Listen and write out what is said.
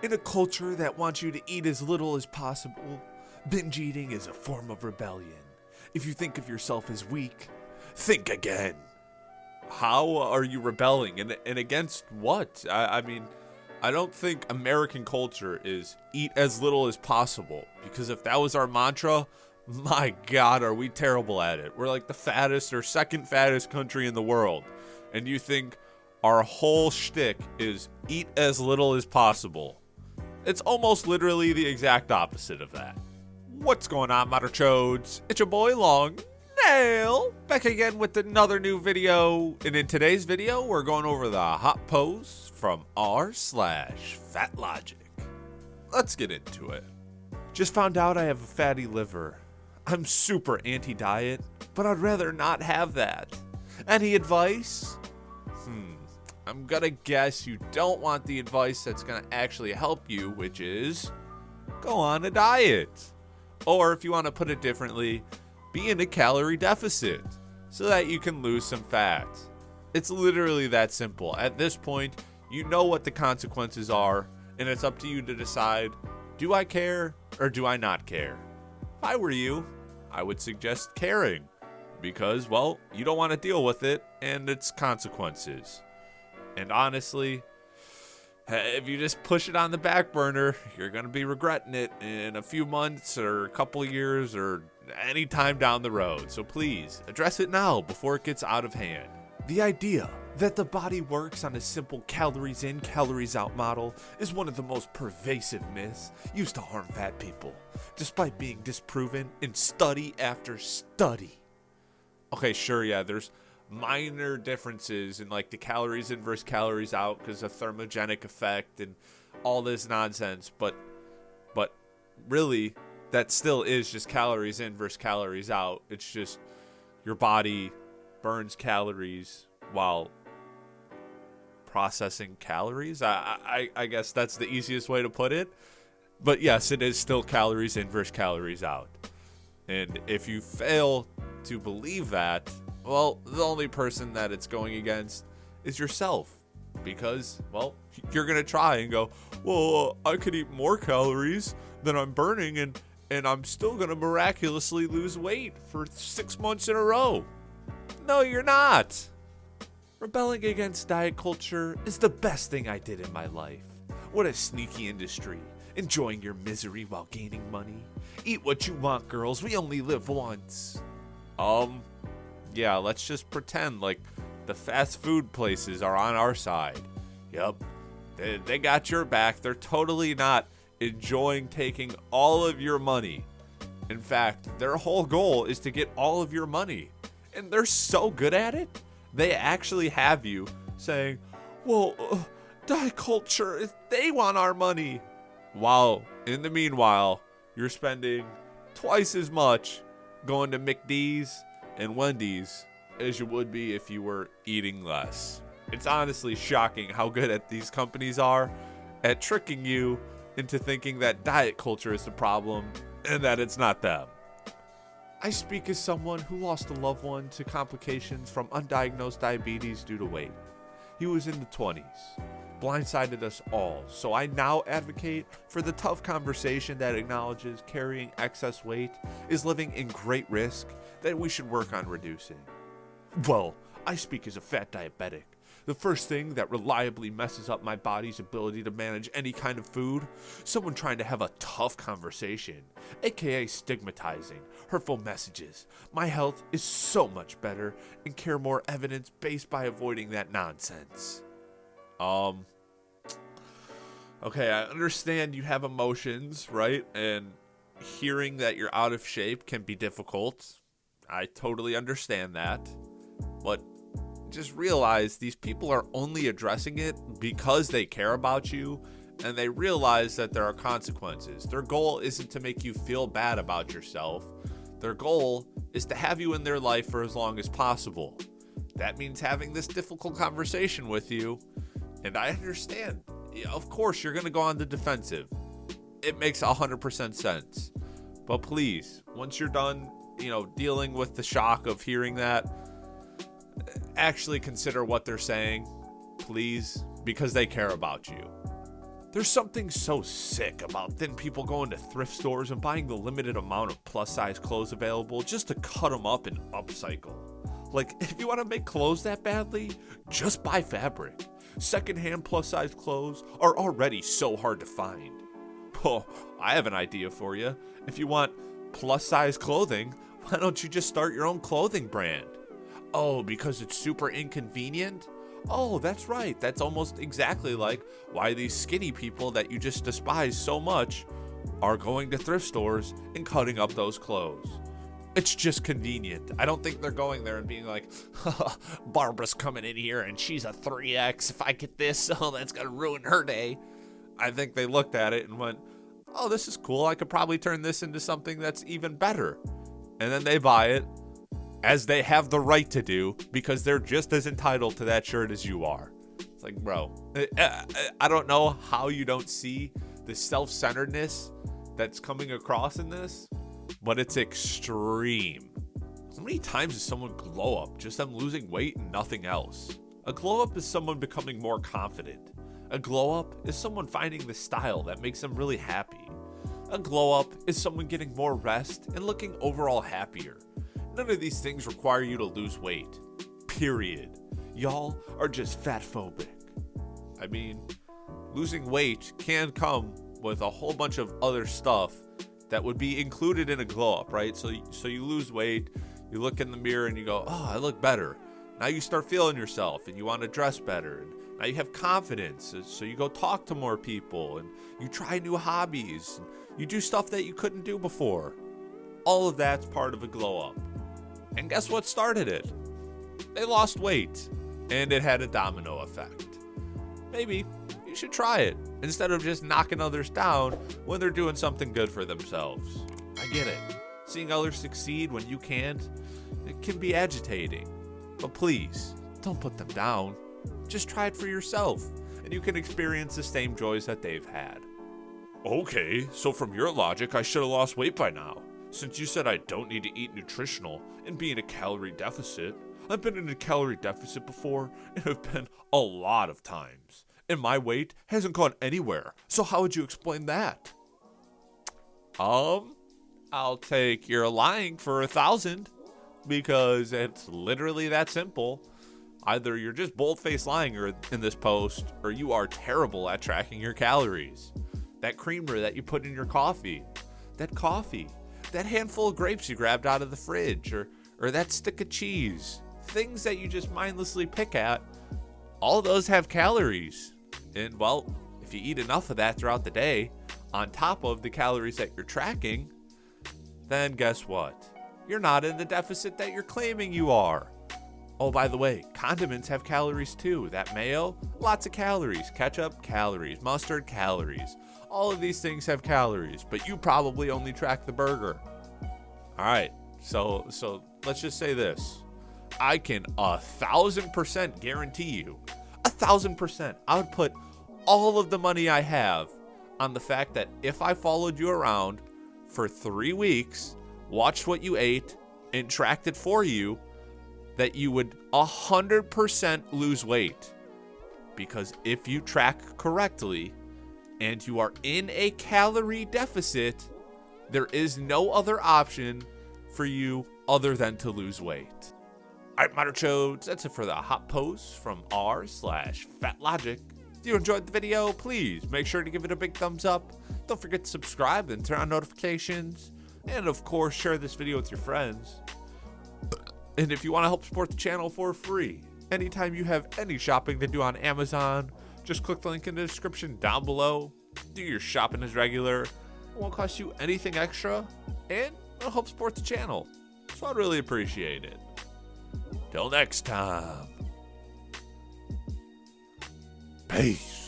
In a culture that wants you to eat as little as possible, binge eating is a form of rebellion. If you think of yourself as weak, think again. How are you rebelling? And against what? I mean, I don't think American culture is eat as little as possible. Because if that was our mantra, my God, are we terrible at it. We're like the fattest or second fattest country in the world. And you think our whole shtick is eat as little as possible. It's almost literally the exact opposite of that. What's going on, Matter Chodes? It's your boy Long Nail, back again with another new video. And in today's video, we're going over the hot pose from r/FatLogic. Let's get into it. Just found out I have a fatty liver. I'm super anti-diet, but I'd rather not have that. Any advice? I'm gonna guess you don't want the advice that's gonna actually help you, which is go on a diet. Or if you want to put it differently, be in a calorie deficit so that you can lose some fat. It's literally that simple. At this point, you know what the consequences are, and it's up to you to decide, do I care or do I not care? If I were you, I would suggest caring because, well, you don't want to deal with it and its consequences. And honestly, if you just push it on the back burner, you're going to be regretting it in a few months or a couple years or any time down the road. So please, address it now before it gets out of hand. The idea that the body works on a simple calories in, calories out model is one of the most pervasive myths used to harm fat people, despite being disproven in study after study. Okay, sure, yeah, there's minor differences in like the calories in versus calories out because of thermogenic effect and all this nonsense, but really that still is just calories in versus calories out. It's just your body burns calories while processing calories. I guess that's the easiest way to put it, but yes, it is still calories in versus calories out. And if you fail to believe that, well, the only person that it's going against is yourself. Because, well, you're going to try and go, well, I could eat more calories than I'm burning and I'm still going to miraculously lose weight for 6 months in a row. No, you're not. Rebelling against diet culture is the best thing I did in my life. What a sneaky industry. Enjoying your misery while gaining money. Eat what you want, girls. We only live once. Yeah, let's just pretend like the fast food places are on our side. Yep, they got your back. They're totally not enjoying taking all of your money. In fact, their whole goal is to get all of your money. And they're so good at it, they actually have you saying, well, diet culture, they want our money. While, in the meanwhile, you're spending twice as much going to McD's and Wendy's as you would be if you were eating less. It's honestly shocking how good at these companies are at tricking you into thinking that diet culture is the problem and that it's not them. I speak as someone who lost a loved one to complications from undiagnosed diabetes due to weight. He was in the 20s. Blindsided us all, so I now advocate for the tough conversation that acknowledges carrying excess weight is living in great risk that we should work on reducing. Well, I speak as a fat diabetic. The first thing that reliably messes up my body's ability to manage any kind of food, someone trying to have a tough conversation, aka stigmatizing, hurtful messages. My health is so much better and care more evidence-based by avoiding that nonsense. Okay, I understand you have emotions, right? And hearing that you're out of shape can be difficult. I totally understand that. But just realize these people are only addressing it because they care about you and they realize that there are consequences. Their goal isn't to make you feel bad about yourself. Their goal is to have you in their life for as long as possible. That means having this difficult conversation with you. And I understand. Of course, you're going to go on the defensive. It makes 100% sense. But please, once you're done, dealing with the shock of hearing that, actually consider what they're saying, please, because they care about you. There's something so sick about then people going to thrift stores and buying the limited amount of plus-size clothes available just to cut them up and upcycle. Like, if you want to make clothes that badly, just buy fabric. Secondhand plus-size clothes are already so hard to find. Oh, I have an idea for you. If you want plus-size clothing, why don't you just start your own clothing brand? Oh, because it's super inconvenient? Oh, that's right. That's almost exactly like why these skinny people that you just despise so much are going to thrift stores and cutting up those clothes. It's just convenient. I don't think they're going there and being like, Barbara's coming in here and she's a 3X. If I get this, oh, that's going to ruin her day. I think they looked at it and went, oh, this is cool. I could probably turn this into something that's even better. And then they buy it, as they have the right to do, because they're just as entitled to that shirt as you are. It's like, bro, I don't know how you don't see the self-centeredness that's coming across in this, but it's extreme. How many times does someone glow up? Just them losing weight and nothing else. A glow up is someone becoming more confident. A glow up is someone finding the style that makes them really happy. A glow up is someone getting more rest and looking overall happier. None of these things require you to lose weight. Period. Y'all are just fat phobic. I mean, losing weight can come with a whole bunch of other stuff that would be included in a glow up, right? So you lose weight, you look in the mirror and you go, oh, I look better. Now you start feeling yourself and you want to dress better. And now you have confidence. So you go talk to more people and you try new hobbies. And you do stuff that you couldn't do before. All of that's part of a glow up. And guess what started it? They lost weight, and it had a domino effect. Maybe you should try it instead of just knocking others down when they're doing something good for themselves. I get it. Seeing others succeed when you can't, it can be agitating. But please, don't put them down. Just try it for yourself, and you can experience the same joys that they've had. Okay, so from your logic, I should have lost weight by now. Since you said I don't need to eat nutritional and be in a calorie deficit, I've been in a calorie deficit before and have been a lot of times. And my weight hasn't gone anywhere. So how would you explain that? I'll take your lying for 1,000 because it's literally that simple. Either you're just bold-faced lying in this post or you are terrible at tracking your calories. That creamer that you put in your coffee, that handful of grapes you grabbed out of the fridge, or that stick of cheese, things that you just mindlessly pick at, all those have calories. And well, if you eat enough of that throughout the day, on top of the calories that you're tracking, then guess what? You're not in the deficit that you're claiming you are. Oh, by the way, condiments have calories too. That mayo, lots of calories. Ketchup, calories. Mustard, calories. All of these things have calories, but you probably only track the burger. All right, so let's just say this. I can 1,000% guarantee you, 1,000%, I would put all of the money I have on the fact that if I followed you around for 3 weeks, watched what you ate, and tracked it for you, that you would 100% lose weight. Because if you track correctly and you are in a calorie deficit, there is no other option for you other than to lose weight. All right, Moderchodes, that's it for the hot post from r/FatLogic. If you enjoyed the video, please make sure to give it a big thumbs up. Don't forget to subscribe and turn on notifications. And of course, share this video with your friends. And if you want to help support the channel for free, anytime you have any shopping to do on Amazon, just click the link in the description down below. Do your shopping as regular. It won't cost you anything extra, and it'll help support the channel. So I'd really appreciate it. Till next time. Peace.